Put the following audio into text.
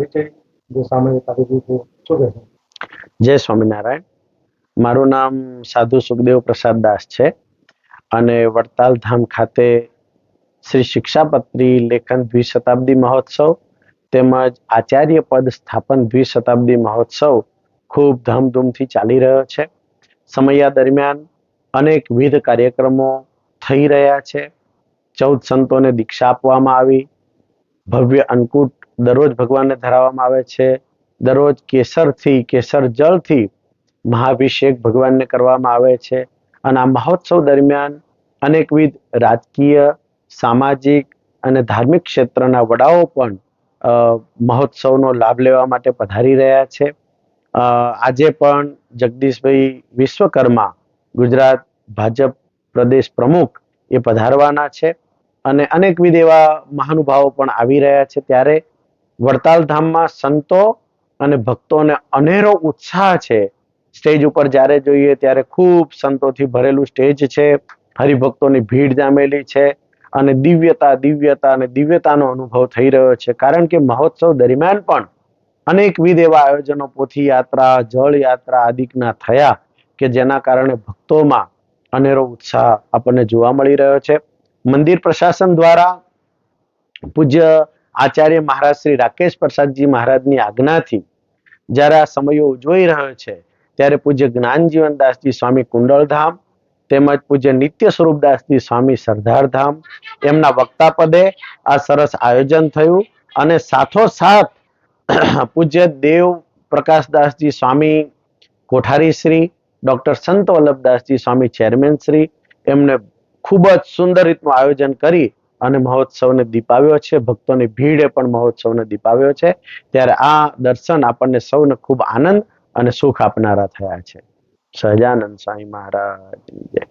પરિચય જે સામાન્ય તારીખ છે શું કહેશો? જય સ્વામિનારાયણ. મારું નામ સાધુ સુખદેવ પ્રસાદ દાસ છે અને વડતાલ ધામ ખાતે શ્રી શિક્ષાપત્રી લેખન દ્વિશતાબ્દી મહોત્સવ તેમજ આચાર્ય પદ સ્થાપન દ્વિશતાબ્દી મહોત્સવ ખૂબ ધામધૂમથી ચાલી રહ્યો છે. સમયા દરમિયાન અનેકવિધ કાર્યક્રમો થઈ રહ્યા છે. 14 સંતોને દીક્ષા આપવામાં આવી. ભવ્ય અન્નકૂટ દરરોજ ભગવાનને ધરાવવામાં આવે છે. દરરોજ કેસર જળથી મહાભિષેક ભગવાનને કરવામાં આવે છે. અને આ મહોત્સવ દરમિયાન અનેકવિધ રાજકીય, સામાજિક અને ધાર્મિક ક્ષેત્રના વડાઓ પણ મહોત્સવનો લાભ લેવા માટે પધારી રહ્યા છે. આજે પણ જગદીશભાઈ વિશ્વકર્મા, ગુજરાત ભાજપ પ્રદેશ પ્રમુખ, એ પધારવાના છે અને અનેકવિધ એવા મહાનુભાવો પણ આવી રહ્યા છે. ત્યારે વડતાલ ધામમાં સંતો અને ભક્તોને અનેરો ઉત્સાહ છે. સ્ટેજ ઉપર જ્યારે જોઈએ ત્યારે ખૂબ સંતોથી ભરેલું સ્ટેજ છે. હરિભક્તોની ભીડ જામેલી છે અને દિવ્યતાનો અનુભવ થઈ રહ્યો છે. કારણ કે મહોત્સવ દરમિયાન પણ અનેકવિધ એવા આયોજનો, પોથી યાત્રા, જળ યાત્રા આદિકના થયા કે જેના કારણે ભક્તોમાં અનેરો ઉત્સાહ આપણને જોવા મળી રહ્યો છે. મંદિર પ્રશાસન દ્વારા પૂજ્ય આચાર્ય મહારાજ શ્રી રાકેશ પ્રસાદજી મહારાજની આજ્ઞાથી જ્યારે આ સમયો ઉજવાઈ રહ્યો છે ત્યારે પૂજ્ય જ્ઞાનજીવનદાસજી સ્વામી કુંડળધામ તેમજ પૂજ્ય નિત્ય સ્વરૂપદાસજી સ્વામી સરદારધામ એમના વક્તા પદે આ સરસ આયોજન થયું અને સાથોસાથ પૂજ્ય દેવ પ્રકાશદાસજી સ્વામી કોઠારી શ્રી, ડોક્ટર સંત વલ્લભદાસજી સ્વામી ચેરમેન શ્રી, એમને ખૂબ જ સુંદર રીતનું આયોજન કરી અને મહોત્સવને દીપાવ્યો છે. ભક્તોની ભીડે પણ મહોત્સવને દીપાવ્યો છે. ત્યારે આ દર્શન આપણને સૌને ખૂબ આનંદ અને સુખ આપનારા થયા છે. સહજાનંદ સ્વામી મહારાજ જય.